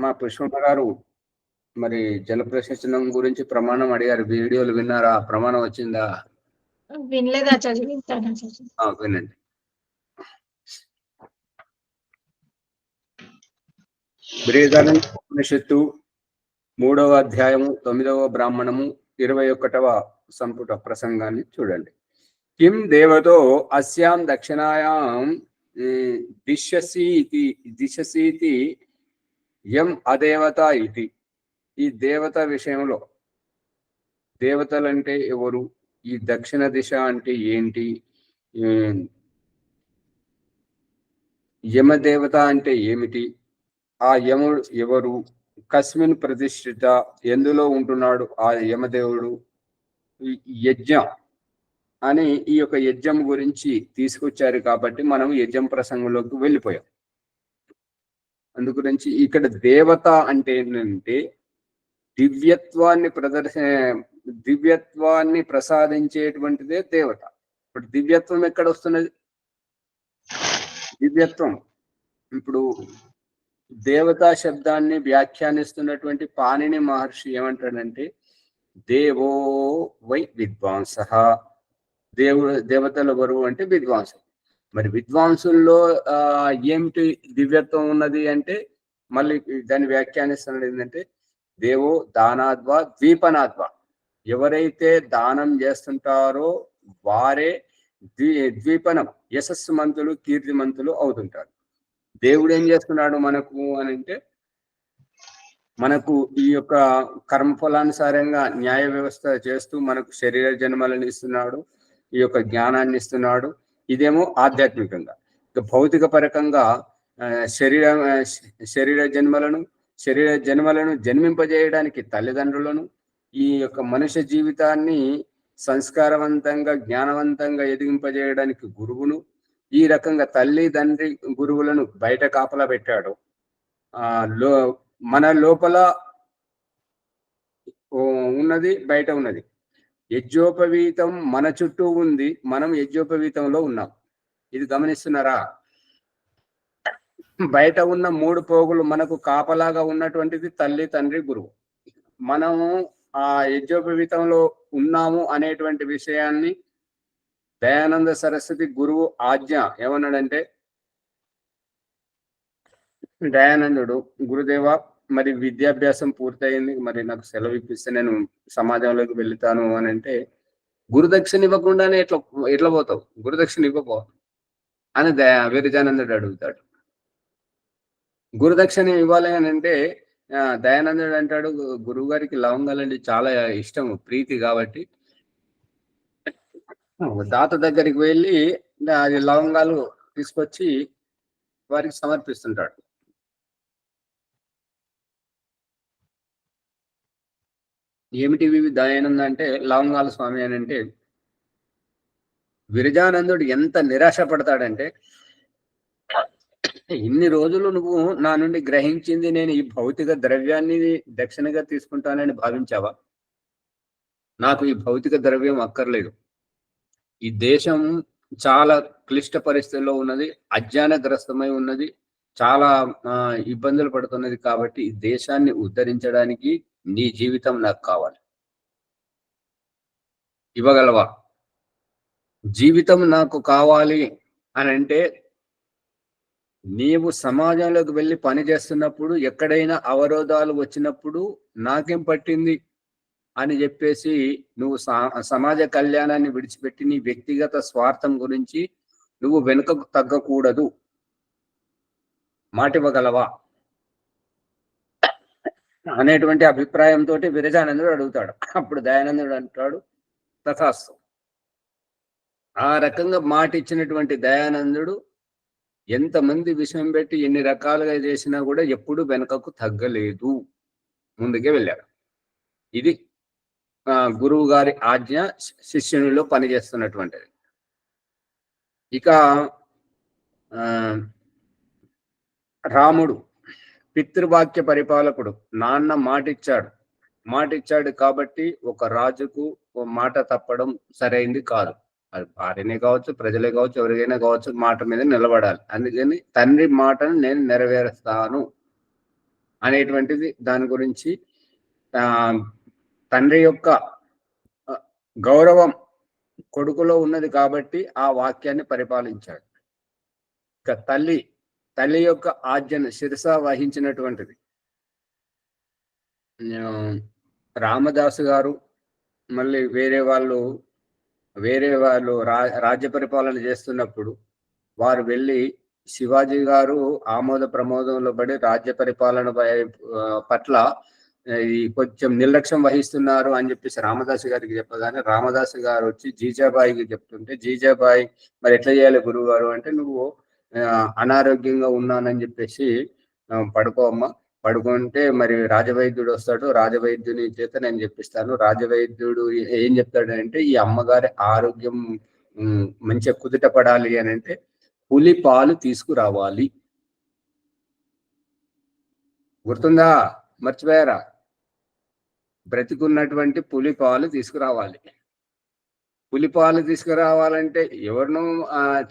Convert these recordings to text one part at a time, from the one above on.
మా పుష్పమ్మ గారు మరి జల ప్రశాసనం గురించి ప్రమాణం అడిగారు. వీడియోలు విన్నారా? ప్రమాణం వచ్చిందా? వినలేదు ఆచార్య, వింటాను ఆచార్య. వినండి. బృహదారణ్యోపనిషత్తు 3వ అధ్యాయము 9వ బ్రాహ్మణము 21వ సంపుట ప్రసంగాన్ని చూడండి. కిం దేవతో అస్యాం దక్షిణాయాం దిశసీతి యం అదేవత ఇది. ఈ దేవత విషయంలో దేవతలంటే ఎవరు, ఈ దక్షిణ దిశ అంటే ఏంటి, యమదేవత అంటే ఏమిటి, ఆ యముడు ఎవరు, కస్మిన్ ప్రతిష్ఠిత, ఎందులో ఉంటున్నాడు ఆ యమదేవుడు, యజ్ఞం అని ఈ యొక్క యజ్ఞం గురించి తీసుకొచ్చారు. కాబట్టి మనం యజ్ఞం ప్రసంగంలోకి వెళ్ళిపోయాం. అందుగురించి ఇక్కడ దేవత అంటే ఏంటంటే దివ్యత్వాన్ని ప్రసాదించేటువంటిదే దేవత. ఇప్పుడు దివ్యత్వం ఎక్కడ వస్తున్నది? దివ్యత్వం ఇప్పుడు దేవతా శబ్దాన్ని వ్యాఖ్యానిస్తున్నటువంటి పాణిని మహర్షి ఏమంటాడంటే దేవో వై విద్వాంస. దేవతలు ఎవరు అంటే విద్వాంసులు. మరి విద్వాంసుల్లో ఏమిటి దివ్యత్వం ఉన్నది అంటే మళ్ళీ దాన్ని వ్యాఖ్యానిస్తున్నది ఏంటంటే దేవో దానాద్వా ద్వీపనాద్వా. ఎవరైతే దానం చేస్తుంటారో వారే ద్వీపనం యశస్సుమంతులు కీర్తిమంతులు అవుతుంటారు. దేవుడు ఏం చేస్తున్నాడు మనకు అని అంటే మనకు ఈ యొక్క కర్మఫలానుసారంగా న్యాయ వ్యవస్థ చేస్తూ మనకు శరీర జన్మలను ఇస్తున్నాడు, ఈ యొక్క జ్ఞానాన్ని ఇస్తున్నాడు. ఇదేమో ఆధ్యాత్మికంగా. ఇక భౌతిక పరకంగా శరీర జన్మలను జన్మింపజేయడానికి తల్లిదండ్రులను, ఈ యొక్క మనుష్య జీవితాన్ని సంస్కారవంతంగా జ్ఞానవంతంగా ఎదిగింపజేయడానికి గురువును, ఈ రకంగా తల్లి తండ్రి గురువులను బయట కాపలా పెట్టాడు. మన లోపల ఉన్నది బయట ఉన్నది. యజ్ఞోపవీతం మన చుట్టూ ఉంది, మనం యజ్ఞోపవీతంలో ఉన్నాం. ఇది గమనిస్తున్నారా? బయట ఉన్న 3 పోగులు మనకు కాపలాగా ఉన్నటువంటిది తల్లి తండ్రి గురువు. మనము ఆ యజ్ఞోపవీతంలో ఉన్నాము అనేటువంటి విషయాన్ని దయానంద సరస్వతి గురువు ఆజ్ఞ ఏమన్నాడంటే, దయానందుడు గురుదేవ మరి విద్యాభ్యాసం పూర్తయింది, మరి నాకు సెలవు ఇప్పిస్తే నేను సమాజంలోకి వెళ్తాను అని అంటే, గురుదక్షిణ ఇవ్వకుండానే ఎట్లా పోతావు, గురుదక్షిణ ఇవ్వపో అని విరజానందుడు అడుగుతాడు. గురుదక్షిణ ఇవ్వాలి అని అంటే దయానందుడు అంటాడు, గురువు గారికి లవంగాలండి చాలా ఇష్టం, ప్రీతి, కాబట్టి దాత దగ్గరికి వెళ్ళి అది లవంగాలు తీసుకొచ్చి వారికి సమర్పిస్తుంటాడు. ఏమిటి దయానంద అంటే లవంగాల స్వామి అని అంటే, విరజానందుడు ఎంత నిరాశ పడతాడంటే, ఇన్ని రోజులు నువ్వు నా నుండి గ్రహించింది నేను ఈ భౌతిక ద్రవ్యాన్ని దక్షిణగా తీసుకుంటానని భావించావా? నాకు ఈ భౌతిక ద్రవ్యం అక్కర్లేదు. ఈ దేశం చాలా క్లిష్ట పరిస్థితుల్లో ఉన్నది, అజ్ఞానగ్రస్తమై ఉన్నది, చాలా ఇబ్బందులు పడుతున్నది. కాబట్టి ఈ దేశాన్ని ఉద్ధరించడానికి నీ జీవితం నాకు కావాలి. ఇవ్వగలవా? జీవితం నాకు కావాలి అని అంటే నీవు సమాజంలోకి వెళ్ళి పని చేస్తున్నప్పుడు ఎక్కడైనా అవరోధాలు వచ్చినప్పుడు నాకేం పట్టింది అని చెప్పేసి నువ్వు సమాజ కళ్యాణాన్ని విడిచిపెట్టి నీ వ్యక్తిగత స్వార్థం గురించి నువ్వు వెనుకకు తగ్గకూడదు. మాట ఇవ్వగలవా అనేటువంటి అభిప్రాయంతో విరజానందుడు అడుగుతాడు. అప్పుడు దయానందుడు అంటాడు, తథాస్తు. ఆ రకంగా మాట ఇచ్చినటువంటి దయానందుడు ఎంతమంది విషయం పెట్టి ఎన్ని రకాలుగా చేసినా కూడా ఎప్పుడు వెనుకకు తగ్గలేదు, ముందుకే వెళ్ళాడు. ఇది గురువు గారి ఆజ్ఞ శిష్యునిలో పనిచేస్తున్నటువంటిది. ఇక రాముడు పితృవాక్య పరిపాలకుడు. నాన్న మాటిచ్చాడు కాబట్టి ఒక రాజుకు మాట తప్పడం సరైంది కాదు. అది భార్యనే కావచ్చు, ప్రజలే కావచ్చు, ఎవరికైనా కావచ్చు, మాట మీద నిలబడాలి. అందుకని తండ్రి మాటను నేను నెరవేరుస్తాను అనేటువంటిది దాని గురించి తండ్రి యొక్క గౌరవం కొడుకులో ఉన్నది కాబట్టి ఆ వాక్యాన్ని పరిపాలించాడు. ఇక తల్లి యొక్క ఆజ్ఞను శిరస వహించినటువంటిది రామదాసు గారు, మళ్ళీ వేరే వాళ్ళు రాజ్య పరిపాలన చేస్తున్నప్పుడు వారు వెళ్ళి శివాజీ గారు ఆమోద ప్రమోదంలో పడి రాజ్య పరిపాలన పట్ల ఈ కొంచెం నిర్లక్ష్యం వహిస్తున్నారు అని చెప్పేసి రామదాసు గారికి చెప్పగానే రామదాసు గారు వచ్చి జీజాబాయికి చెప్తుంటే, జీజాబాయి మరి ఎట్లా చేయాలి గురువు గారు అంటే, నువ్వు అనారోగ్యంగా ఉన్నానని చెప్పేసి పడుకోమ్మా, పడుకుంటే మరి రాజవైద్యుడు వస్తాడు, రాజవైద్యుని చేత నేను చెప్పిస్తాను. రాజవైద్యుడు ఏం చెప్తాడంటే, ఈ అమ్మగారి ఆరోగ్యం మంచిగా కుదుట పడాలి అని అంటే పులి పాలు తీసుకురావాలి. గుర్తుందా? మర్చిపోయారా? బ్రతికున్నటువంటి పులి పాలు తీసుకురావాలి. పులి పాలు తీసుకురావాలంటే ఎవరినో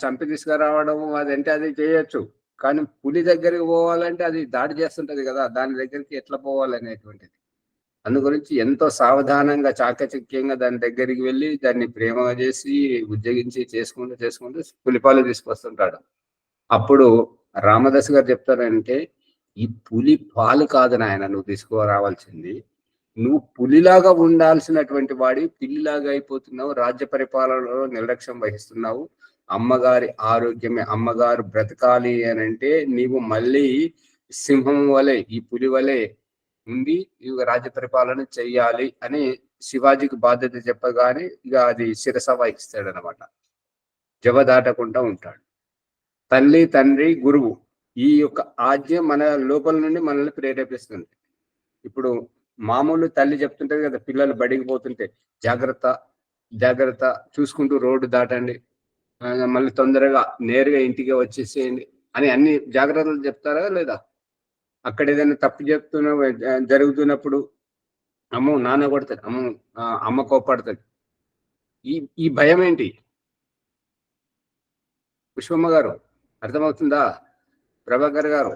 చంపి తీసుకురావడం అదంటే అది చేయొచ్చు, కానీ పులి దగ్గరికి పోవాలంటే అది దాడి చేస్తుంటది కదా, దాని దగ్గరికి ఎట్లా పోవాలనేటువంటిది. అందు గురించి ఎంతో సావధానంగా చాకచక్యంగా దాని దగ్గరికి వెళ్ళి దాన్ని ప్రేమగా చేసి ఉద్యోగించి చేసుకుంటూ పులిపాలు తీసుకొస్తుంటాడు. అప్పుడు రామదాస్ గారు చెప్తారంటే, ఈ పులి పాలు కాదు నాయన నువ్వు తీసుకురావాల్సింది, నువ్వు పులిలాగా ఉండాల్సినటువంటి వాడి పిల్లిలాగా అయిపోతున్నావు, రాజ్య పరిపాలనలో నిర్లక్ష్యం వహిస్తున్నావు. అమ్మగారి ఆరోగ్యమే, అమ్మగారు బ్రతకాలి అని అంటే నీవు మళ్ళీ సింహం వలె, ఈ పులి వలె ఉండి ఇక రాజ్య పరిపాలన చెయ్యాలి అని శివాజీకి బాధ్యత చెప్పగానే ఇక అది శిరస వహిస్తాడు అనమాట. జవదాటకుండా ఉంటాడు. తల్లి, తండ్రి, గురువు ఈ యొక్క ఆజ్ఞ మన లోపల నుండి మనల్ని ప్రేరేపిస్తుంది. ఇప్పుడు మామూలు తల్లి చెప్తుంటది కదా, పిల్లలు బడికి పోతుంటే జాగ్రత్త జాగ్రత్త, చూసుకుంటూ రోడ్డు దాటండి, మళ్ళీ తొందరగా నేరుగా ఇంటికి వచ్చేసేయండి అని అన్ని జాగ్రత్తలు చెప్తారా లేదా? అక్కడ ఏదైనా తప్పు జరుగుతున్నప్పుడు అమ్మో నాన్న కొడతాడు, అమ్మ కోప్పడుతుంది. ఈ భయం ఏంటి? పుష్పమ్మ గారు అర్థమవుతుందా? ప్రభాకర్ గారు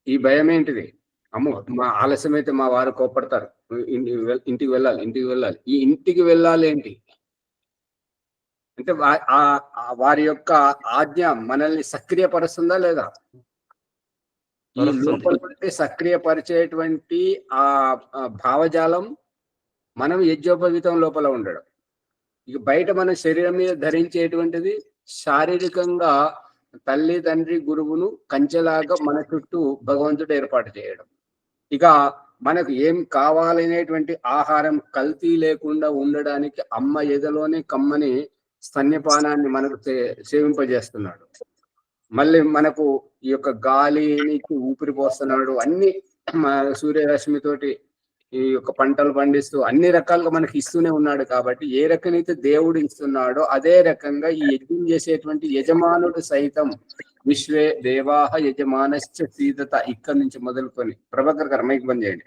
ఈ భయం ఏంటిది? అమ్మో మా ఆలస్యం అయితే మా వారు కోప్పడతారు, ఇంటికి వెళ్ళాలి. ఈ ఇంటికి వెళ్ళాలి ఏంటి అంటే వారి యొక్క ఆజ్ఞ మనల్ని సక్రియపరుస్తుందా లేదా? ఈ లోపల సక్రియపరిచేటువంటి ఆ భావజాలం మనం యజ్ఞోపవీతం లోపల ఉండడం. ఇక బయట మన శరీరం మీద ధరించేటువంటిది శారీరకంగా తల్లి, తండ్రి, గురువును కంచెలాగా మన చుట్టూ భగవంతుడు ఏర్పాటు చేయడం. ఇక మనకు ఏం కావాలనేటువంటి ఆహారం కల్తీ లేకుండా ఉండడానికి అమ్మ ఎదలోనే కమ్మని స్తన్యపానాన్ని మనకు సేవింపజేస్తున్నాడు. మళ్ళీ మనకు ఈ యొక్క గాలినికి ఊపిరి పోస్తున్నాడు. అన్ని సూర్యరశ్మితోటి ఈ యొక్క పంటలు పండిస్తూ అన్ని రకాలుగా మనకి ఇస్తూనే ఉన్నాడు. కాబట్టి ఏ రకమైతే దేవుడు ఇస్తున్నాడో అదే రకంగా ఈ యజ్ఞం చేసేటువంటి యజమానుడు సైతం విశ్వే దేవాహ యజమానశ్చ సీదత, ఇక్కడి నుంచి మొదలుకొని, ప్రభాకర్ గారు మైక్ బంద్ చేయండి,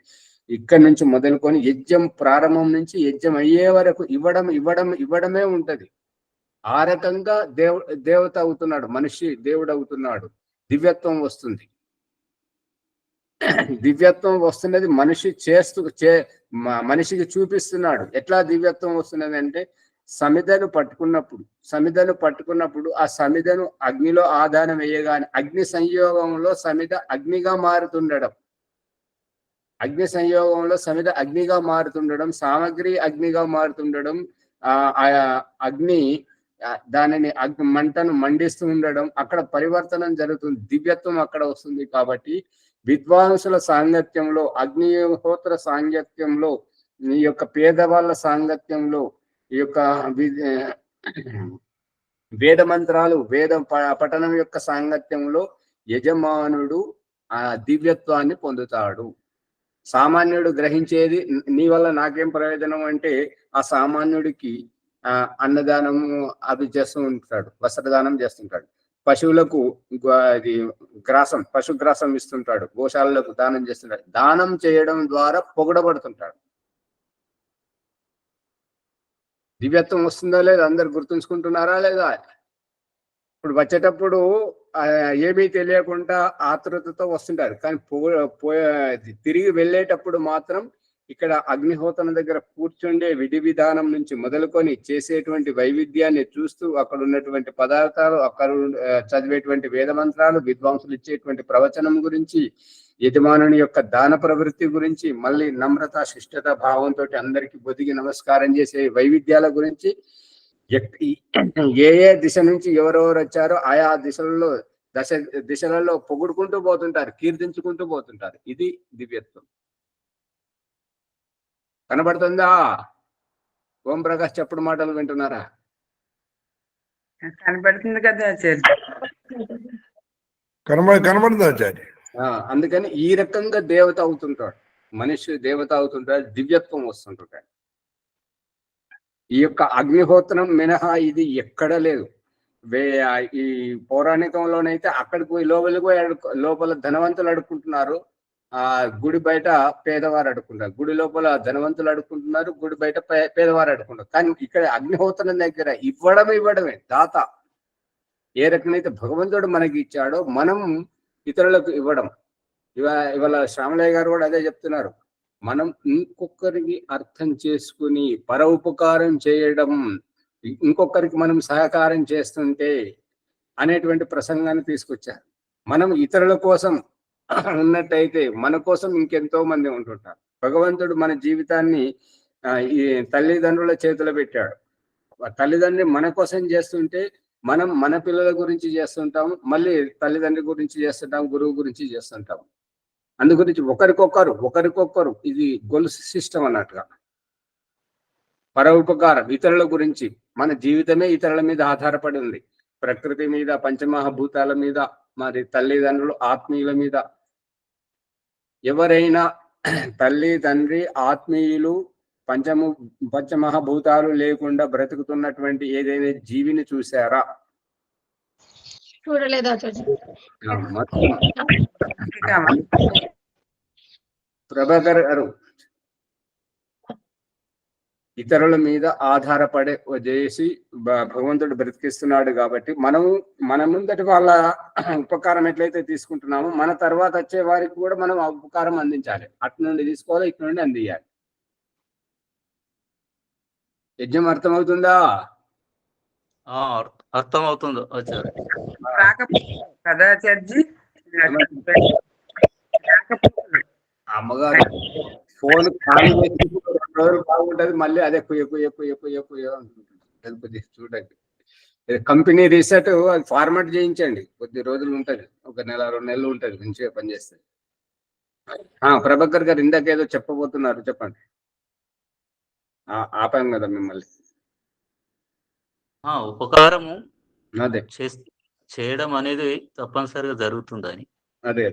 ఇక్కడి నుంచి మొదలుకొని యజ్ఞం ప్రారంభం నుంచి యజ్ఞం అయ్యే వరకు ఇవ్వడమే ఉంటది. ఆ రకంగా దేవత అవుతున్నాడు, మనిషి దేవుడు అవుతున్నాడు. దివ్యత్వం వస్తుంది. దివ్యత్వం వస్తున్నది మనిషికి చూపిస్తున్నాడు. ఎట్లా దివ్యత్వం వస్తున్నది అంటే, సమిధను పట్టుకున్నప్పుడు ఆ సమిధను అగ్నిలో ఆధారం వేయగానే అగ్ని సంయోగంలో సమిధ అగ్నిగా మారుతుండడం, సామగ్రి అగ్నిగా మారుతుండడం, అగ్ని దానిని మంటను మండిస్తూ ఉండడం, అక్కడ పరివర్తనం జరుగుతుంది, దివ్యత్వం అక్కడ వస్తుంది. కాబట్టి విద్వాంసుల సాంగత్యంలో, అగ్నిహోత్ర సాంగత్యంలో, ఈ యొక్క పేదవాళ్ళ సాంగత్యంలో, ఈ యొక్క వేద మంత్రాలు, వేద పఠనం యొక్క సాంగత్యంలో యజమానుడు ఆ దివ్యత్వాన్ని పొందుతాడు. సామాన్యుడు గ్రహించేది నీ వల్ల నాకేం ప్రయోజనం అంటే, ఆ సామాన్యుడికి అన్నదానము అవి చేస్తూ ఉంటాడు, వస్త్రదానం చేస్తుంటాడు, పశువులకు పశుగ్రాసం ఇస్తుంటాడు, గోశాలకు దానం చేస్తుంటాడు. దానం చేయడం ద్వారా పొగడబడుతుంటాడు. దివ్యత్వం వస్తుందా లేదా? అందరు గుర్తుంచుకుంటున్నారా లేదా? ఇప్పుడు వచ్చేటప్పుడు ఏమీ తెలియకుండా ఆతృతతో వస్తుంటారు. కానీ తిరిగి వెళ్ళేటప్పుడు మాత్రం ఇక్కడ అగ్నిహోత్రం దగ్గర కూర్చుండే విధి విధానం నుంచి మొదలుకొని చేసేటువంటి వైవిధ్యాన్ని చూస్తూ అక్కడ ఉన్నటువంటి పదార్థాలు, అక్కడ చదివేటువంటి వేద మంత్రాలు, విద్వాంసులు ఇచ్చేటువంటి ప్రవచనం గురించి, యజమానుని యొక్క దాన ప్రవృత్తి గురించి, మళ్ళీ నమ్రత శిష్టత భావంతో అందరికి బొదిగి నమస్కారం చేసే వైవిధ్యాల గురించి, ఏ ఏ దిశ నుంచి ఎవరెవరు వచ్చారో ఆయా దిశలలో పొగుడుకుంటూ పోతుంటారు, కీర్తించుకుంటూ పోతుంటారు. ఇది దివ్యత్వం. కనబడుతుందా? ఓం ప్రకాష్ చెప్పుడు మాటలు వింటున్నారా? కనబడుతుంది కదా ఆచార్య. కనబడుతుంది ఆచార్య. అందుకని ఈ రకంగా దేవత అవుతుంటాడు, మనిషి దేవత అవుతుంటాడు, దివ్యత్వం వస్తుంటాడు. ఈ యొక్క అగ్నిహోత్రం మినహా ఇది ఎక్కడ లేదు. ఈ పౌరాణికంలోనైతే అక్కడికి పోయి లోపలికి పోయి లోపల ధనవంతులు అడుక్కుంటున్నారు, గుడి బయట పేదవారు అడుక్కుంటారు. గుడి లోపల ధనవంతులు అడుక్కుంటున్నారు, గుడి బయట పేదవారు అడుక్కుంటారు. కానీ ఇక్కడ అగ్నిహోత్రం దగ్గర ఇవ్వడమే దాత. ఏ రకమైతే భగవంతుడు మనకి ఇచ్చాడో మనం ఇతరులకు ఇవ్వడం. ఇవాళ శ్యామలయ్య గారు కూడా అదే చెప్తున్నారు. మనం ఇంకొకరికి అర్థం చేసుకుని పరోపకారం చేయడం, ఇంకొకరికి మనం సహకారం చేస్తుంటే అనేటువంటి ప్రసంగాన్ని తీసుకొచ్చారు. మనం ఇతరుల కోసం ఉన్నట్టయితే మన కోసం ఇంకెంతో మంది ఉంటుంటారు. భగవంతుడు మన జీవితాన్ని ఈ తల్లిదండ్రుల చేతిలో పెట్టాడు. తల్లిదండ్రి మన కోసం చేస్తుంటే మనం మన పిల్లల గురించి చేస్తుంటాం, మళ్ళీ తల్లిదండ్రి గురించి చేస్తుంటాం, గురువు గురించి చేస్తుంటాం. అందు గురించి ఒకరికొకరు ఇది గొలుసు సిస్టమ్ అన్నట్టుగా. పరోపకారం ఇతరుల గురించి. మన జీవితమే ఇతరుల మీద ఆధారపడి ఉంది. ప్రకృతి మీద, పంచమహాభూతాల మీద, మరి తల్లిదండ్రులు, ఆత్మీయుల మీద. ఎవరైనా తల్లి, తండ్రి, ఆత్మీయులు, పంచమహాభూతాలు లేకుండా బ్రతుకుతున్నటువంటి ఏదైనా జీవిని చూసారా? చూడలేదా? ప్రభాకర్ గారు, ఇతరుల మీద ఆధారపడే చేసి భగవంతుడు బ్రతికిస్తున్నాడు కాబట్టి మన ముందటి వాళ్ళ ఉపకారం ఎట్లయితే తీసుకుంటున్నామో మన తర్వాత వచ్చే వారికి కూడా మనం ఆ ఉపకారం అందించాలి. అటు నుండి తీసుకోవాలి, ఇటు నుండి అందియాలి. యజ్ఞం అర్థమవుతుందా? అర్థమవుతుందో అమ్మగారు ఫోన్ ఖాళీ చేసి 2 రోజులు బాగుంటది, మళ్ళీ అదే చూడండి. కంపెనీ రీసెట్ అది ఫార్మాట్ చేయించండి, కొద్ది రోజులు ఉంటది, 1 నెల 2 నెలలు ఉంటది, మంచిగా పనిచేస్తుంది. ప్రభాకర్ గారు ఇందాక ఏదో చెప్పబోతున్నారు, చెప్పండి. ఆపాం కదా మిమ్మల్ని. ఉపకారము అదే చేయడం అనేది తప్పనిసరిగా జరుగుతుందని. అదే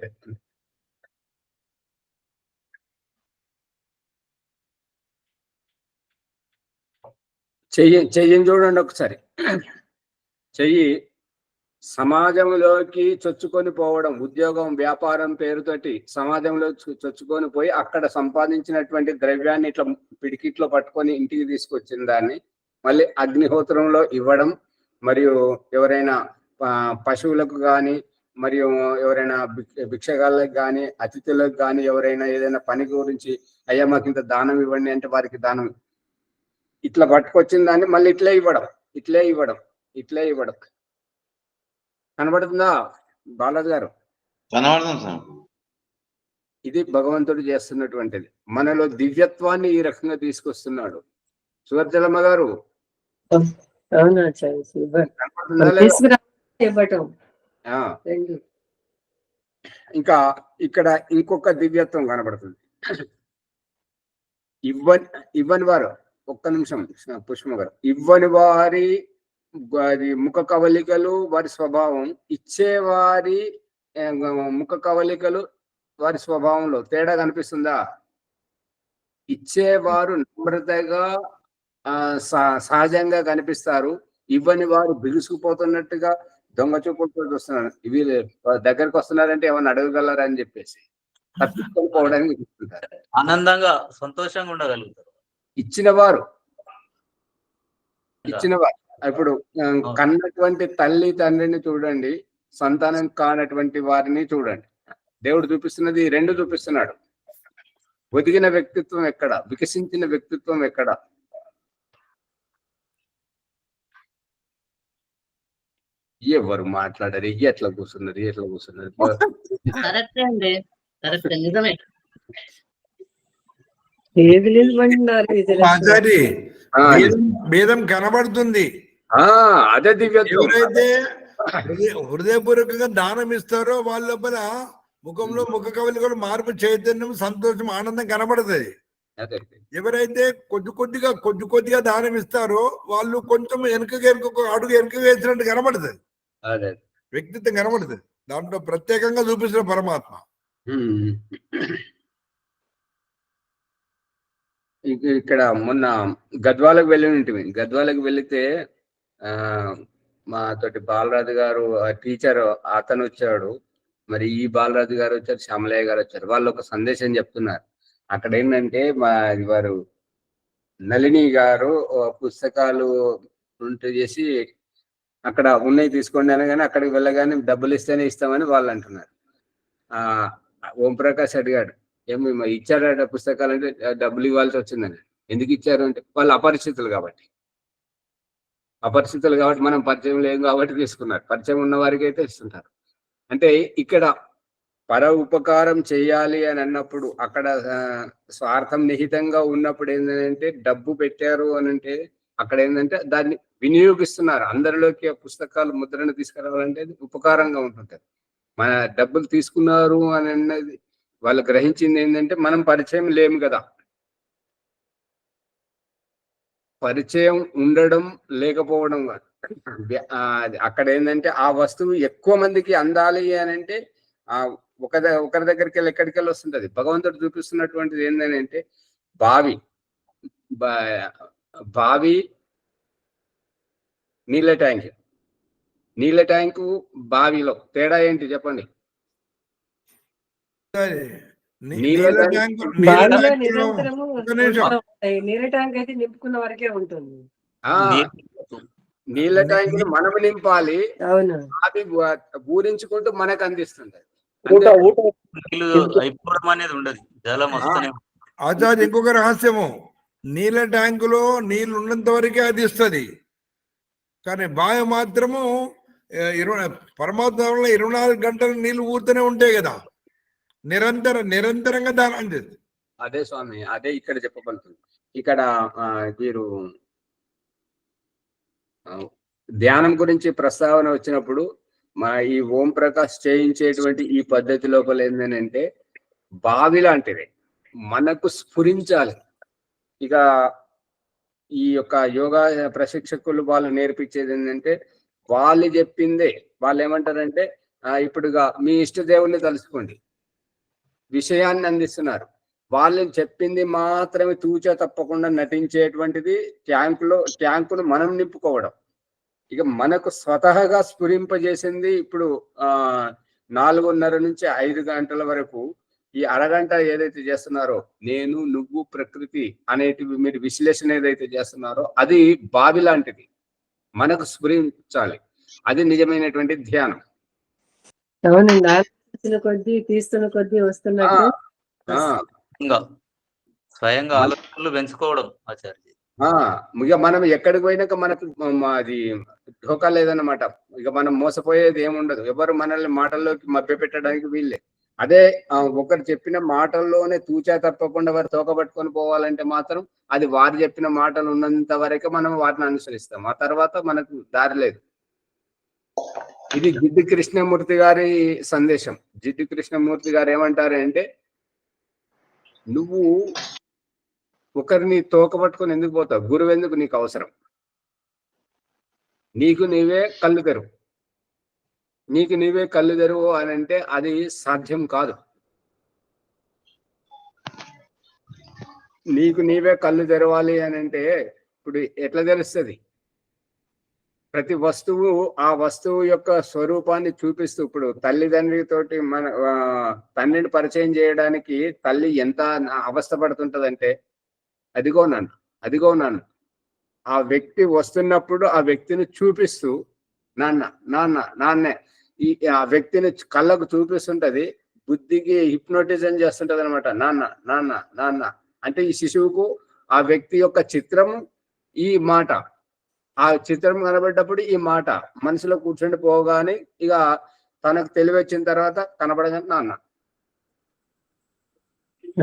చెయ్యిని చూడండి ఒకసారి. చెయ్యి సమాజంలోకి చొచ్చుకొని పోవడం, ఉద్యోగం, వ్యాపారం పేరుతోటి సమాజంలో చొచ్చుకొని పోయి అక్కడ సంపాదించినటువంటి ద్రవ్యాన్ని ఇట్లా పిడికిట్లో పట్టుకొని ఇంటికి తీసుకొచ్చిన దాన్ని మళ్ళీ అగ్నిహోత్రంలో ఇవ్వడం. మరియు ఎవరైనా పశువులకు కానీ, మరియు ఎవరైనా భిక్షగాళ్ళకి కానీ, అతిథులకు కానీ, ఎవరైనా ఏదైనా పని గురించి అయ్యా మాకు ఇంత దానం ఇవ్వండి అంటే వారికి దానం ఇట్లా పట్టుకొచ్చిన దాన్ని మళ్ళీ ఇట్లే ఇవ్వడం. కనబడుతుందా బాలాజీ గారు? ఇది భగవంతుడు చేస్తున్నటువంటిది. మనలో దివ్యత్వాన్ని ఈ రకంగా తీసుకొస్తున్నాడు. సువర్జలమ్మ గారు ఇంకా ఇక్కడ ఇంకొక దివ్యత్వం కనబడుతుంది. ఇవ్వని వారు, ఒక్క నిమిషం పుష్ప గారు, ఇవ్వని వారి ముఖ కవలికలు వారి స్వభావం, ఇచ్చేవారి ముఖ కవలికలు వారి స్వభావంలో తేడా కనిపిస్తుందా? ఇచ్చేవారు నమ్రతగా సహజంగా కనిపిస్తారు. ఇవ్వని వారు బిగుసుకుపోతున్నట్టుగా దొంగ చూపులతో చూస్తున్నారు. ఇవి దగ్గరకు వస్తున్నారంటే ఏమన్నా అడగగలరా అని చెప్పేసి తప్పించుకొని పోవడానికి ఆనందంగా సంతోషంగా ఉండగలుగుతారు. ఇచ్చినవారు ఇప్పుడు కన్నటువంటి తల్లి తండ్రిని చూడండి, సంతానం కానటువంటి వారిని చూడండి. దేవుడు చూపిస్తున్నది రెండు చూపిస్తున్నాడు. ఒదిగిన వ్యక్తిత్వం ఎక్కడ, వికసించిన వ్యక్తిత్వం ఎక్కడ? ఎవరు మాట్లాడారు, ఎట్లా కూర్చున్నారు. కరెక్టే అండి, కరెక్ట్, నిజమే. ఏది నిలబడినారు ఆచారి భేదం కనబడుతుంది. అదే దివ్యత్వం. ఎవరైతే హృదయపూర్వకంగా దానం ఇస్తారో వాళ్ళ లోపల ముఖంలో ముఖ కవలికలు మార్పు, చైతన్యం, సంతోషం, ఆనందం కనబడుతుంది. ఎవరైతే కొద్ది కొద్దిగా దానం ఇస్తారో వాళ్ళు కొంచెం వెనుక అడుగు వెనుక వేసినట్టు కనబడుతుంది, వ్యక్తిత్వం కనబడుతుంది. దాంట్లో ప్రత్యేకంగా చూపిస్తున్న పరమాత్మ. ఇక్కడ మొన్న గద్వాలకు గద్వాలకు వెళితే మా తోటి బాలరాజు గారు టీచర్ అతను వచ్చాడు, మరి ఈ బాలరాజు గారు వచ్చారు, శ్యామలయ్య గారు వచ్చారు. వాళ్ళు ఒక సందేశం చెప్తున్నారు. అక్కడ ఏంటంటే వారు నళిని గారు పుస్తకాలు ప్రింట్ చేసి అక్కడ ఉన్నాయి తీసుకోండి అనగానే అక్కడికి వెళ్ళగానే డబ్బులు ఇస్తేనే ఇస్తామని వాళ్ళు అంటున్నారు. ఓంప్రకాష్ అడిగాడు, ఏమి ఇచ్చారట పుస్తకాలు అంటే డబ్బులు ఇవ్వాల్సి వచ్చిందని. ఎందుకు ఇచ్చారు అంటే వాళ్ళు అపరిచితులు కాబట్టి మనం పరిచయం లేదు కాబట్టి తీసుకున్నారు. పరిచయం ఉన్న వారికి అయితే ఇస్తుంటారు. అంటే ఇక్కడ పర ఉపకారం చేయాలి అని అన్నప్పుడు అక్కడ స్వార్థం నిహితంగా ఉన్నప్పుడు ఏంటంటే డబ్బు పెట్టారు అని అంటే అక్కడ ఏంటంటే దాన్ని వినియోగిస్తున్నారు. అందరిలోకి పుస్తకాలు ముద్రణ తీసుకురావాలంటే ఉపకారంగా ఉంటుంటారు. మన డబ్బులు తీసుకున్నారు అని అన్నది వాళ్ళు గ్రహించింది ఏంటంటే మనం పరిచయం లేము కదా. పరిచయం ఉండడం లేకపోవడం అక్కడ ఏంటంటే ఆ వస్తువు ఎక్కువ మందికి అందాలి అని అంటే ఒకరి దగ్గరికి వెళ్ళి ఎక్కడికి వెళ్ళి వస్తుంటది. భగవంతుడు చూపిస్తున్నటువంటిది ఏంటంటే బావి నీళ్ళ ట్యాంకు బావిలో తేడా ఏంటి చెప్పండి? నీళ్ళ ట్యాంక్ అయితే నింపుకున్న వరకే ఉంటుంది. నీళ్ళ ట్యాంక్ మనం నింపాలి, అవును, అది పూరించుకుంటూ మనకు అందిస్తుంది. ఆచార్య ఇంకొక రహస్యము, నీళ్ళ ట్యాంకులో నీళ్ళు ఉన్నంత వరకే అది ఇస్తుంది, కానీ బావి మాత్రము పరమాత్మ 24 గంటలు నీళ్లు ఊరుతూనే ఉంటాయి కదా, నిరంతరంగా దానం చేస్తుంది. అదే స్వామి, అదే ఇక్కడ చెప్పబడుతుంది. ఇక్కడ వీరు ధ్యానం గురించి ప్రస్తావన వచ్చినప్పుడు మా ఈ ఓం ప్రకాష్ చేయించేటువంటి ఈ పద్ధతి లోపల ఏంటంటే బావి లాంటిది మనకు స్ఫురించాలి. ఇక ఈ యొక్క యోగా ప్రశిక్షకులు వాళ్ళు నేర్పించేది ఏంటంటే వాళ్ళు చెప్పిందే, వాళ్ళు ఏమంటారంటే ఇప్పుడుగా మీ ఇష్ట దేవుణ్ణి తలుచుకోండి, విషయాన్ని అందిస్తున్నారు. వాళ్ళని చెప్పింది మాత్రమే తూచా తప్పకుండా నటించేటువంటిది ట్యాంకును మనం నింపుకోవడం. ఇక మనకు స్వతహాగా స్ఫురింపజేసింది ఇప్పుడు 4:30 నుంచి 5 గంటల వరకు ఈ అరగంట ఏదైతే చేస్తున్నారో నేను నువ్వు ప్రకృతి అనేటివి మీరు విశ్లేషణ ఏదైతే చేస్తున్నారో అది బావి లాంటిది, మనకు స్ఫురించాలి. అది నిజమైనటువంటి ధ్యానం. కొద్ది తీస్తున్న కొద్ది వస్తున్నట్టు స్వయంగా ఆలోచనలు పెంచుకోవడం ఆచార్య. ఇక మనం ఎక్కడికి పోయినాక మనకు అది ఢోకా లేదన్నమాట. ఇక మనం మోసపోయేది ఏముండదు. ఎవరు మనల్ని మాటల్లోకి మభ్య పెట్టడానికి వీళ్ళే. అదే ఒకరు చెప్పిన మాటల్లోనే తూచా తప్పకుండా వారు తోకబట్టుకొని పోవాలంటే మాత్రం అది వారు చెప్పిన మాటలు ఉన్నంత వరకే మనం వాటిని అనుసరిస్తాం. ఆ తర్వాత మనకు దారి లేదు. ఇది జిడ్డు కృష్ణమూర్తి గారి సందేశం. జిడ్డు కృష్ణమూర్తి గారు ఏమంటారంటే నువ్వు ఒకరిని తోకబట్టుకొని ఎందుకు పోతావు? గురువు ఎందుకు నీకు అవసరం? నీకు నీవే కళ్ళు తెరువు అని అంటే అది సాధ్యం కాదు. నీకు నీవే కళ్ళు తెరవాలి అని అంటే ఇప్పుడు ఎట్లా తెలుస్తుంది? ప్రతి వస్తువు ఆ వస్తువు యొక్క స్వరూపాన్ని చూపిస్తూ, ఇప్పుడు తల్లిదండ్రితోటి మన తండ్రిని పరిచయం చేయడానికి తల్లి ఎంత అవస్థపడుతుంటదంటే అదిగో నాన్న ఆ వ్యక్తి వస్తున్నప్పుడు ఆ వ్యక్తిని చూపిస్తూ నాన్నే ఆ వ్యక్తిని కళ్ళకు చూపిస్తుంటది, బుద్ధికి హిప్నోటిజం చేస్తుంటది అనమాట. నాన్న నాన్న నాన్న అంటే ఈ శిశువుకు ఆ వ్యక్తి యొక్క చిత్రం, ఈ మాట, ఆ చిత్రం కనబడ్డప్పుడు ఈ మాట మనసులో కూర్చొని పోగానే ఇక తనకు తెలివి వచ్చిన తర్వాత కనబడగానే నాన్న.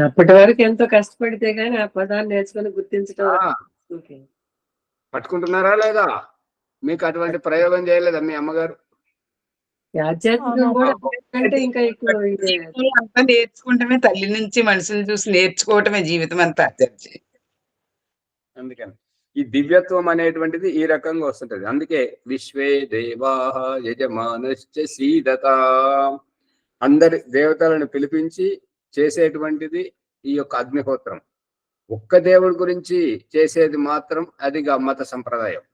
అప్పటి వరకు ఎంతో కష్టపడితే గానీ ఆ పదాన్ని నేర్చుకొని గుర్తించడం. ఓకే. పట్టుకుంటున్నారా లేదా? మీకు అటువంటి ప్రయోగం చేయలేదా మీ అమ్మగారు? ఆధ్యాత్మికం కూడా అంటే ఇంకా ఎక్కువ ఇదే. జీవితంలో అంతా నేర్చుకుంటమే, తల్లి నుంచి మనుషులు చూసి నేర్చుకోవటమే జీవితం అంతా చర్చి. అందుకని ఈ దివ్యత్వం అనేటువంటిది ఈ రకంగా వస్తుంటది. అందుకే విశ్వే దేవాః యజమానశ్చ సీదత, అందరి దేవతలను పిలిపించి చేసేటువంటిది ఈ యొక్క అగ్నిహోత్రం. ఒక్క దేవుడి గురించి చేసేది మాత్రం అదిగా మత సంప్రదాయం.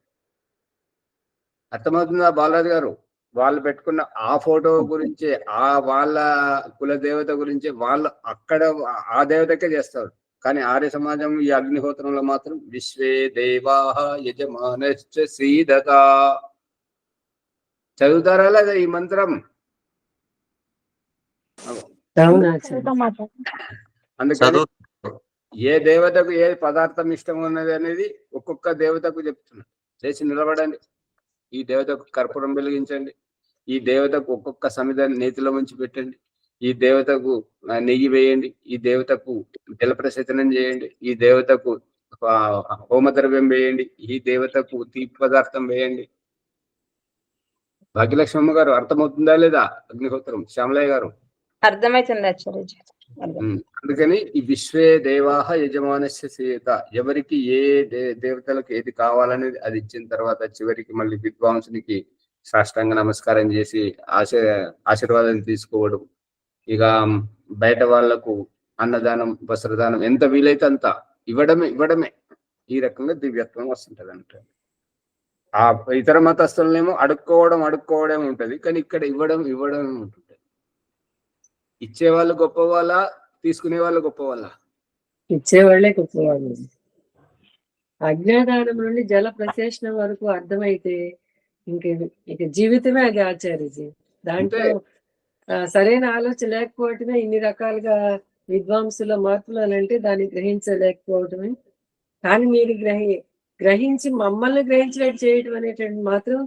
అర్థమవుతుందా బాలాజీ గారు? వాళ్ళు పెట్టుకున్న ఆ ఫోటో గురించి, ఆ వాళ్ళ కుల దేవత గురించి వాళ్ళు అక్కడ ఆ దేవతకే చేస్తారు. కానీ ఆర్య సమాజం ఈ అగ్నిహోత్రంలో మాత్రం విశ్వే దేవాః యజమానశ్చ సీదత. చదువుతారా లేదా ఈ మంత్రం? అందుకని చదువు ఏ దేవతకు ఏ పదార్థం ఇష్టం ఉన్నది అనేది ఒక్కొక్క దేవతకు చెప్తున్నా. చేసి నిలబడండి, ఈ దేవతకు కర్పూరం వెలిగించండి, ఈ దేవతకు ఒక్కొక్క సమిధ నేతిలో ముంచి పెట్టండి, ఈ దేవతకు నెయ్యి వేయండి, ఈ దేవతకు జలప్రసేచనం చేయండి, ఈ దేవతకు హోమద్రవ్యం వేయండి, ఈ దేవతకు తీపి పదార్థం వేయండి. భాగ్యలక్ష్మమ్మ గారు అర్థమవుతుందా లేదా? అగ్నిహోత్రం శ్యామలయ్య గారు అర్థమైతుంది ఆచార్యజీ. అందుకని ఈ విశ్వే దేవాః యజమానస్య సీత, ఎవరికి ఏ దేవతలకు ఏది కావాలనేది అది ఇచ్చిన తర్వాత చివరికి మళ్ళీ విద్వాంసునికి సాష్టాంగ నమస్కారం చేసి ఆశీర్వాదం తీసుకోవడం. ఇక బయట వాళ్లకు అన్నదానం, వస్త్రదానం ఎంత వీలైతే అంత ఇవ్వడమే. ఈ రకంగా దివ్యత్వం వస్తుంటది అంటే. ఆ ఇతర మతస్థులనేమో అడుక్కోవడం ఉంటది, కానీ ఇక్కడ ఇవ్వడం ఉంటుంది. ఇచ్చేవాళ్ళు గొప్ప వాళ్ళ, తీసుకునే వాళ్ళు గొప్ప వాళ్ళ? ఇచ్చేవాళ్లే గొప్పవాళ్ళు. అజ్ఞాదానం నుండి జల ప్రశేషణ వరకు అర్థమైతే ఇక జీవితమే అది ఆచార్యజీ. దాంట్లో సరైన ఆలోచన లేకపోవటమే ఇన్ని రకాలుగా విద్వాంసుల మార్పులు అని అంటే దాన్ని గ్రహించలేకపోవటమే. కానీ మీరు గ్రహించి మమ్మల్ని గ్రహించినట్టు చేయటం అనేటువంటి మాత్రం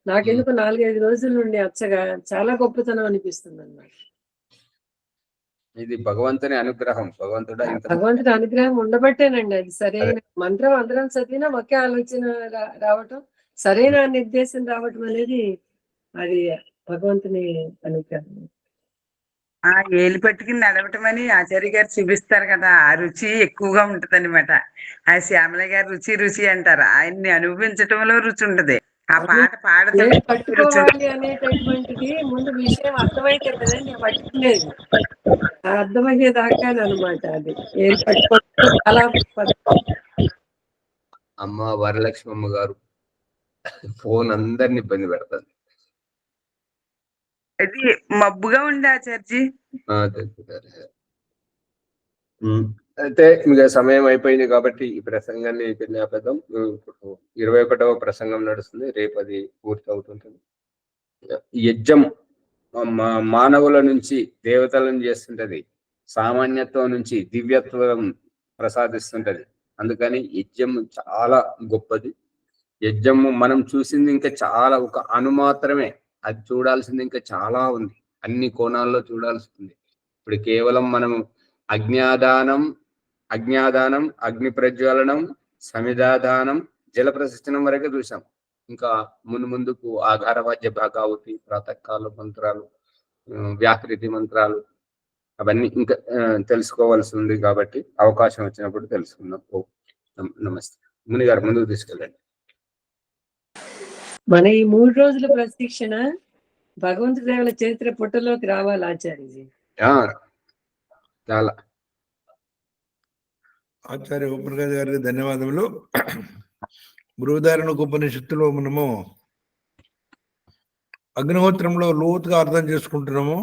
నాకెందుకు 4-5 రోజుల నుండి అచ్చగా చాలా గొప్పతనం అనిపిస్తుంది అన్నమాట. ఇది భగవంతుని అనుగ్రహం. భగవంతుడి అనుగ్రహం ఉండబట్టేనండి అది. సరైన మంత్రం అందరం చదివినా ఒకే ఆలోచన రావటం, సరైన నిర్దేశం రావటం అనేది అది భగవంతుని అనుగ్రహం. ఆ ఏలు పట్టుకుని నడవటం అని ఆచార్య గారు చూపిస్తారు కదా, ఆ రుచి ఎక్కువగా ఉంటది అనమాట. ఆ శ్యామల గారు రుచి అంటారు, ఆయన్ని అనుభవించటంలో రుచి ఉంటది. ఆ పాట పట్టుకోవాలి అనేటటువంటిది ముందు విషయం అర్థమైతే కదండి పట్టుకునేది. అర్థమయ్యేదాకా అనమాట అది. ఏం పట్టుకోవడం చాలా అమ్మ వరలక్ష్మమ్మ గారు ఫోన్ అందరిని ఇబ్బంది పెడతారు. అది మబ్బుగా ఉండే ఆచార్జీ. అయితే ఇంకా సమయం అయిపోయింది కాబట్టి ఈ ప్రసంగాన్ని ఆపేద్దాం. 21వ ప్రసంగం నడుస్తుంది, రేపు అది పూర్తి అవుతుంటుంది. యజ్ఞం మానవుల నుంచి దేవతలను చేస్తుంటది, సామాన్యత్వం నుంచి దివ్యత్వం ప్రసాదిస్తుంటది. అందుకని యజ్ఞం చాలా గొప్పది. యజ్ఞము మనం చూసింది ఇంకా చాలా ఒక మాత్రమే, అది చూడాల్సింది ఇంకా చాలా ఉంది, అన్ని కోణాల్లో చూడాల్సింది. ఇప్పుడు కేవలం మనం అజ్ఞాదానం, అగ్ని ప్రజ్వలనం, సమిధాదానం, జల ప్రశిష్టనం వరకే చూసాం. ఇంకా ముందుకు ఆధారవాద్య భాగావతి, ప్రాతకాల మంత్రాలు, వ్యాకృతి మంత్రాలు, అవన్నీ ఇంకా తెలుసుకోవాల్సి ఉంది. కాబట్టి అవకాశం వచ్చినప్పుడు తెలుసుకుందాం. నమస్తే. ముని గారు ముందుకు తీసుకెళ్ళండి. మన ఈ 3 రోజుల ప్రశిక్షణ భగవంతుడి దేవుల చరిత్ర పుట్టలోకి రావాలి ఆచార్యజీ. చాలా ఆచార్య ఉపనిషత్ గారికి ధన్యవాదములు. బృహదారణ్యక ఉపనిషత్తులో మనము అగ్నిహోత్రంలో లోతుగా అర్థం చేసుకుంటున్నాము.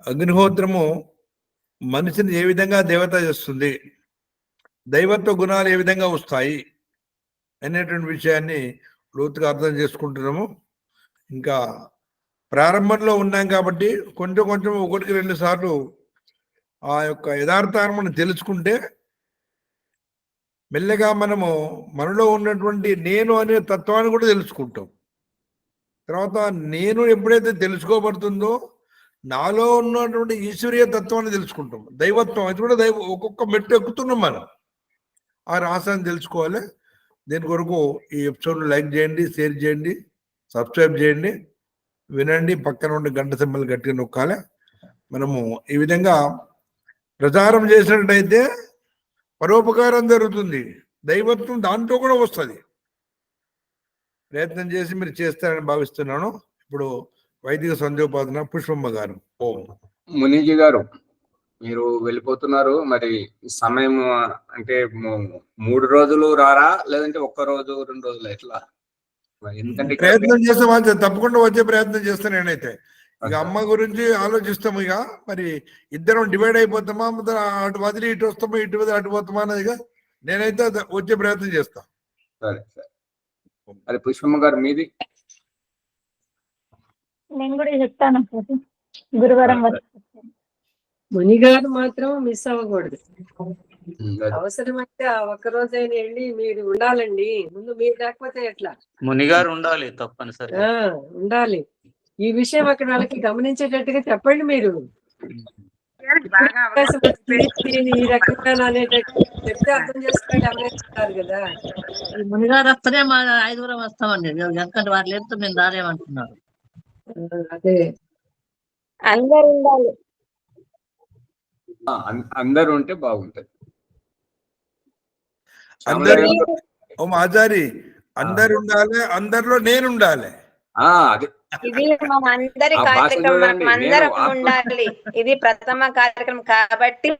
అగ్నిహోత్రము మనిషిని ఏ విధంగా దేవత చేస్తుంది, దైవత్వ గుణాలు ఏ విధంగా వస్తాయి అనేటువంటి విషయాన్ని లోతుగా అర్థం చేసుకుంటున్నాము. ఇంకా ప్రారంభంలో ఉన్నాం కాబట్టి కొంచెం కొంచెం 1-2 సార్లు ఆ యొక్క యథార్థాన్ని తెలుసుకుంటే మెల్లగా మనలో ఉన్నటువంటి నేను అనే తత్వాన్ని కూడా తెలుసుకుంటాం. తర్వాత నేను ఎప్పుడైతే తెలుసుకోబడుతుందో నాలో ఉన్నటువంటి ఈశ్వరీయ తత్వాన్ని తెలుసుకుంటాం. దైవత్వం అది కూడా ఒక్కొక్క మెట్టు ఎక్కుతున్నాం మనం. ఆ రహస్యాన్ని తెలుసుకోవాలి. దీని కొరకు ఈ ఎపిసోడ్ లైక్ చేయండి, షేర్ చేయండి, సబ్స్క్రైబ్ చేయండి, వినండి, పక్కన ఉండే గంట సింబల్ గట్టిగా నొక్కాలి. మనము ఈ విధంగా ప్రచారం చేసినట్టయితే పరోపకారం జరుగుతుంది, దైవత్వం దాంట్లో కూడా వస్తుంది. ప్రయత్నం చేసి మీరు చేస్తారని భావిస్తున్నాను. ఇప్పుడు వైదిక సంధ్యోపాసన పుష్పమ్మ గారు. ఓం. మునీజీ గారు, మీరు వెళ్ళిపోతున్నారు, మరి సమయం అంటే 3 రోజులు రారా, లేదంటే 1 రోజు 2 రోజులు ఎట్లా? ఎందుకంటే ప్రయత్నం చేస్తే తప్పకుండా వచ్చే ప్రయత్నం చేస్తాను నేనైతే. ఇక అమ్మ గురించి ఆలోచిస్తాము. ఇక మరి ఇద్దరం డివైడ్ అయిపోతామా, అటు వదిలి ఇటు వస్తామా, ఇటు వదిలి అటు పోతామా అన్నదిగా నేనైతే వచ్చే ప్రయత్నం చేస్తా. సరే సరే. అది పుష్పమ్మ గారు మీది? నేను కూడా చెప్తాను గురువారం మునిగారు మాత్రం మిస్ అవ్వకూడదు. అవసరమైతే ఆ 1 రోజైనా వెళ్ళి మీరు ఉండాలండి. ముందు మీరు లేకపోతే ఎట్లా? మునిగారు ఉండాలి తప్పనిసరి. ఉండాలి. ఈ విషయం అక్కడ వాళ్ళకి గమనించేటట్టుగా చెప్పండి. మీరు బాగా ఈ రకంగా అనేటట్టు చెప్తే అర్థం చేసుకుని గమనిస్తారు కదా. మునిగారు వస్తేనే మా 5 వస్తామండి. ఎందుకంటే వారు లేకపోతే మేము రాలేమంటున్నారు. అదే అందరు ఉండాలి. అందరు ఉంటే బాగుంటది. ఆచారి అందరు ఉండాలి, అందరిలో నేను ఉండాలి. ఇది మన అందరి కార్యక్రమం, అందరం ఉండాలి. ఇది ప్రథమ కార్యక్రమం కాబట్టి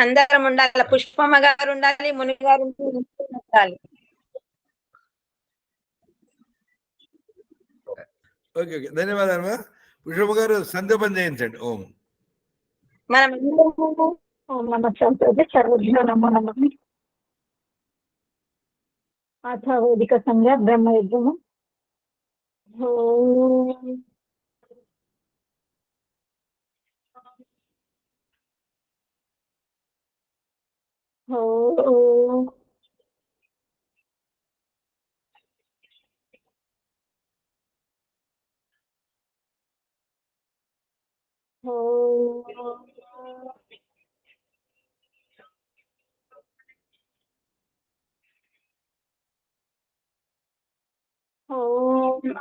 అందరం ఉండాలి. పుష్పమ్మ గారు ఉండాలి, ముని గారు ఉండాలి. ఓకే ఓకే, ధన్యవాదాలు. పుష్పమ్మ గారు సంధ్యాపన చేయించండి. ఓం. మనం సర్వజ్ఞో నమో నమః. అథ వేదిక సంధ్య బ్రహ్మయజ్ఞము. ఓం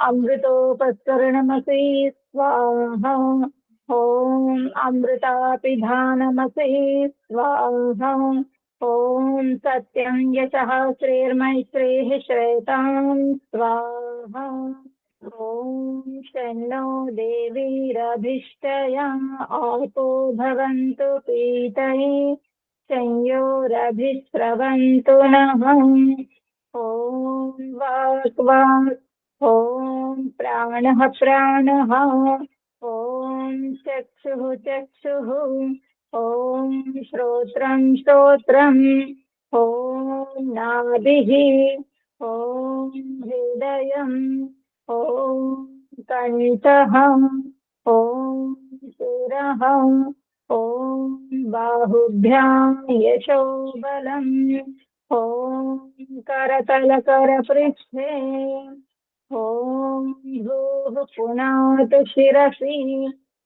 అమృతోపస్కరణమసి స్వాహా. ఓం అమృతాపిధానమసి స్వాహా. ఓం సత్యం యశః శ్రీర్మైత్రేః శ్రేతాం స్వాహా. ఓం శన్నో దేవీరభిష్టయా ఆపో భవంతు పీతయే సంయోరభిస్రవంతు నః. ఓం వాక్ వాక్. ఓం ప్రాణః ప్రాణః. ఓం చక్షుః చక్షుః. ఓం శ్రోత్రం శ్రోత్రం. ఓం నాభిః. ఓం హృదయం. ఓం కంఠః. ఓం శిరః. ఓం బాహుభ్యాం యశోబలం. ఓం करतलकरपृष्ठे. ఓం భూః పునాతు శిరసి.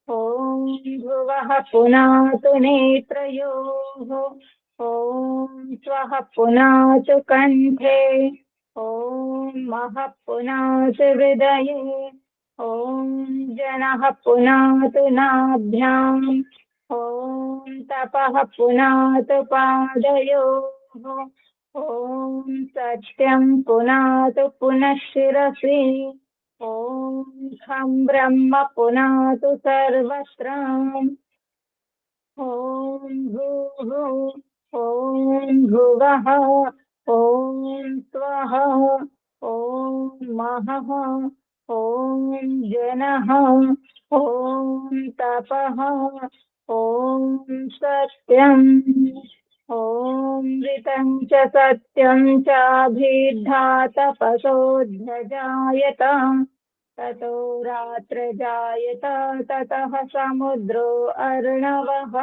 ఓం భువః పునాతు నేత్రయోః. ఓం స్వః పునాతు కంఠే. ఓం మహః పునాతు హృదయే. ఓం జనః పునాతు నాభ్యాం. ఓం తపః పునాతు పాదయోః. ఓం సత్యం పునాతు పునః శిరసి. ఓం ఖం బ్రహ్మ పునాతు సర్వత్ర. ఓం భూః. ఓం భువః. ఓం స్వః. ఓం మహః. ఓం జనః. ఓం తపః. ఓం సత్యం. ఓం ఋతం చ సత్యం చాభిర్ధా తపసోऽధ్యజాయత. ततो रात्रजायत ततः समुद्रो अर्णवः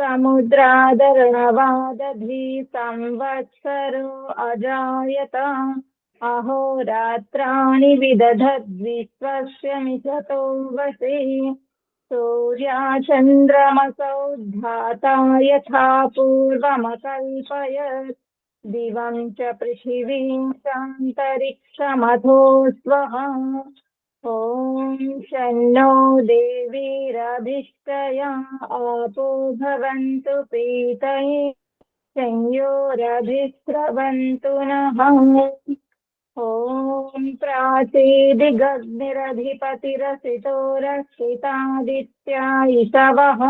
समुद्रादर्णवादधिः संवत्सरो अजायत अहोरात्राणि विदधद्विश्वस्य मिषतो वसि सूर्याचन्द्रमसौ धाता यथा पूर्वमकल्पयत् दिवं च पृथिवीं चान्तरिक्षमथो स्वः ॐ शन्नो देवीरभिष्टया आपो भवन्तु पीतये संयोरभिस्रवन्तु नः ॐ प्राचीदिगग्निरधिपतिरसितो रक्षितादित्या इषवः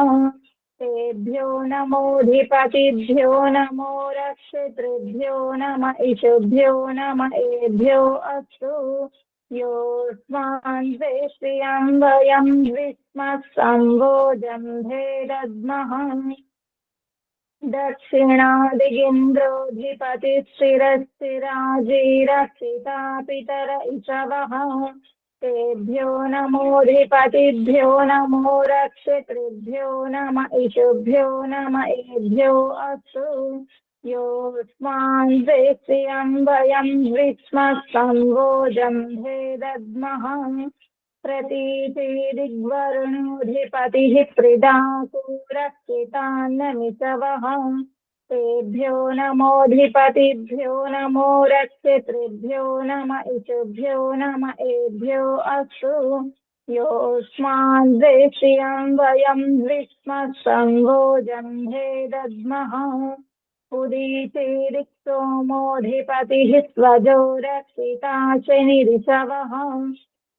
तेभ्यो नमोऽधिपतिभ्यो नमो रक्षितृभ्यो नम इषुभ्यो नम एभ्यो अस्तु योऽस्मान् वेश्रियं वयं विस्मः संवोजम्भे दद्मः दक्षिणादिगिन्द्रोऽधिपतिस्थिरस्थिराजीरक्षिता पितर इषवः तेभ्यो नमोऽधिपतिभ्यो नमो रक्षितृभ्यो नम इषुभ्यो नम एभ्यो अस्तु योऽस्मान् वेश्रियं वयं विस्मः संवोजम्भे दद्मः प्रतीतिदिग्वरुणोऽधिपतिः प्रिदासूरक्षितान्नमिषवः तेभ्यो नमोऽधिपतिभ्यो नमो रक्षितृभ्यो नम इषुभ्यो नम एभ्यो अस्तु योऽस्मान् वेश्रियं वयं विस्मः संवोजम्भे दद्मः उदीचीरिक्सोमोऽधिपतिः स्वजो रक्षिता शनिरिषवः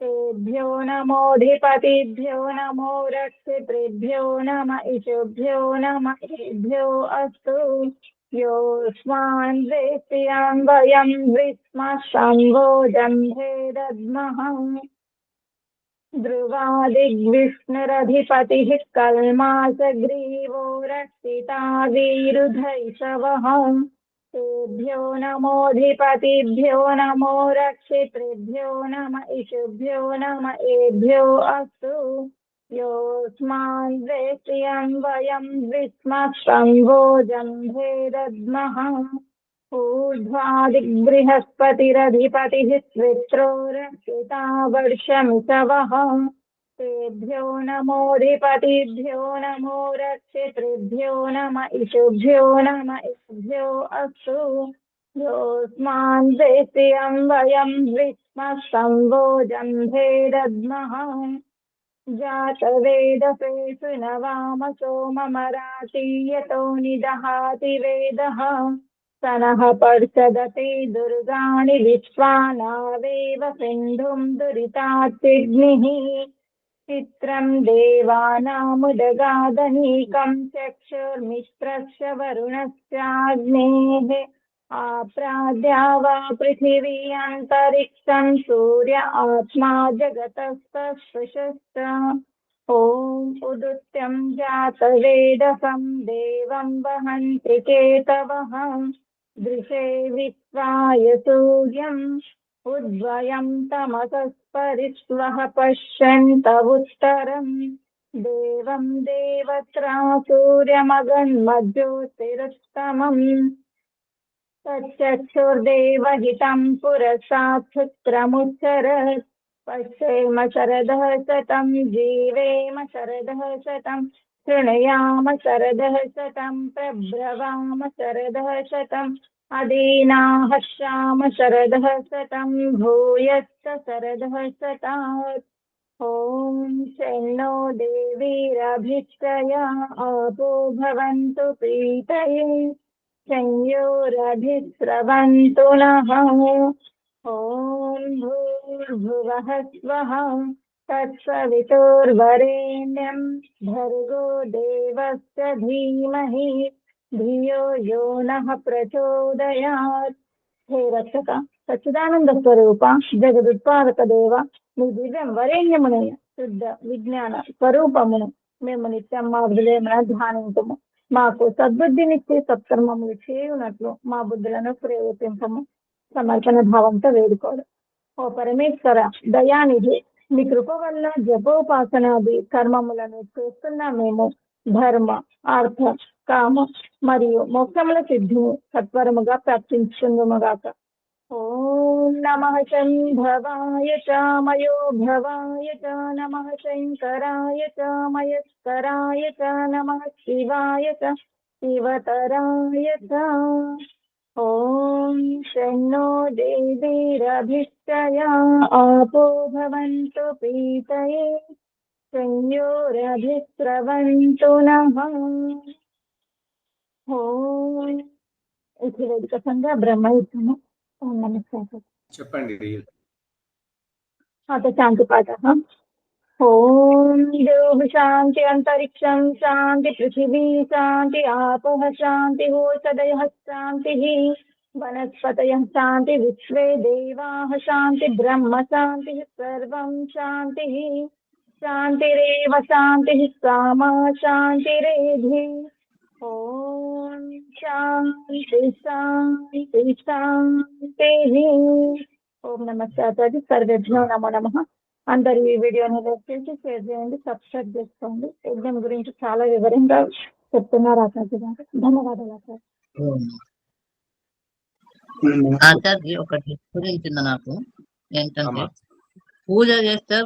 तेभ्यो नमोऽधिपतिभ्यो नमो रक्षितृभ्यो नम इषुभ्यो नम एभ्यो अस्तु योऽस्मान् वेश्रियं वयं विस्मः संवोजम्भे दद्मः ध्रुवादिग्विष्णुरधिपतिः कल्मासग्रीवो रक्षिता वीरुधैषवः तेभ्यो नमोऽधिपतिभ्यो नमो रक्षितृभ्यो नम इषुभ्यो नम एभ्यो अस्तु योऽस्मान् वेश्रियं वयं विस्मः संवोजम्भे दद्मः ऊर्ध्वादिग्बृहस्पतिरधिपतिः स्वित्रो रक्षिता वर्षमिषवः तेभ्यो नमोऽधिपतिभ्यो नमो रक्षितृभ्यो नम इषुभ्यो नम एभ्यो अस्तु योऽस्मान् वेश्रियं वयं विस्मः संवोजम्भे दद्मः जातवेदसेषु नवामसो ममरातीयतो निदहाति वेदः सनः पर्षदते दुर्गाणि विश्वानावेव सिन्धुं दुरितात्यग्निः चित्रं देवानामुदगादनीकं चक्षुर्मित्रस्य वरुणस्याग्नेः आप्राद्या वा पृथिवी अन्तरिक्षं सूर्य आत्मा जगतस्तस्पृशश्च ॐ उदुत्यं जातवेदसं देवं वहन्ति केतवः दृशे विश्वाय सूर्यम् उद्वयं तमसस्परिष्वः पश्यन्तवुत्तरम् देवं देवत्रा सूर्यमगन्मज्योतिरुत्तमम् तच्चक्षुर्देवहितं पुरस्तात् शुक्रमुच्चरत् पश्येम शरदः शतं जीवेम शरदः शतं शृणुयाम शरदः शतं प्रब्रवाम शरदः शतम् अदीनाहस्याम शरदः शतं भूयश्च शरदः शतात् ॐ शन्नो देवीरभिष्टया आपो भवन्तु पीतये संयोरभिस्रवन्तु नः ॐ भूर्भुवः स्वः तत्सवितुर्वरेण्यं भर्गो देवस्य धीमहि धियो यो नः प्रचोदयात्। हे रक्षक सच्चिदानंद स्वरूप జగదుత్పాదక దేవ మీ దివ్యం వరేణ్యమునైన శుద్ధ విజ్ఞాన స్వరూపమును మేము నిత్యం మా హృదయమున ధ్యానించుము. మాకు సద్బుద్ధినిచ్చి సత్కర్మములు చేయునట్లు మా బుద్ధులను ప్రేరేపింపము. సమర్పణ భావంతో వేడుకోవడం. ఓ పరమేశ్వర దయానిధి, మీ కృప వల్ల జపోపాసనాది కర్మములను చేస్తున్నా మేము ధర్మ అర్థ కామ మరియు మోక్షముల సిద్ధిని సత్వరముగా ప్రాప్తించుకుందుముగాక. ఓం నమః శంభవాయ చ మయో భవాయ చ నమః శంకరాయ చ మయస్కరాయ చ నమః శివాయ చ శివతరాయ చ. ఓం శన్నో దేవీరభిష్టయా ఆపో భవంతు పీతయే సంయోరభిస్రవంతు నః. ఓం ఇది వేదిక సంఘ బ్రహ్మయుద్ధము. ఓం నమస్కారం. చెప్పండి. అత శాంతి పాఠ. ఓం దేవ శాంతి అంతరిక్షం శాంతి పృథివీ శాంతి ఆపః శాంతి ఓషధయః శాంతి వనస్పతయః శాంతి విశ్వే దేవాః శాంతి బ్రహ్మ శాంతి సర్వం శాంతి శాంతిరేవ శాంతి సామా శాంతిరేధి. ఓం శాంతి శాంతి శాంతి. ఓం నమస్కారం. సర్వేభ్యో నమో నమః. అందరు ఈ వీడియోని లైక్ చేసి షేర్ చేయండి, సబ్స్క్రైబ్ చేసుకోండి. యజ్ఞం గురించి చాలా వివరంగా చెప్తున్నారు ఆచార్య గారు. ధన్యవాదాలు ఆచార్య. ఆచార్య ఒకటి గురించింది నాకు ఏంటంటే, పూజ చేస్తే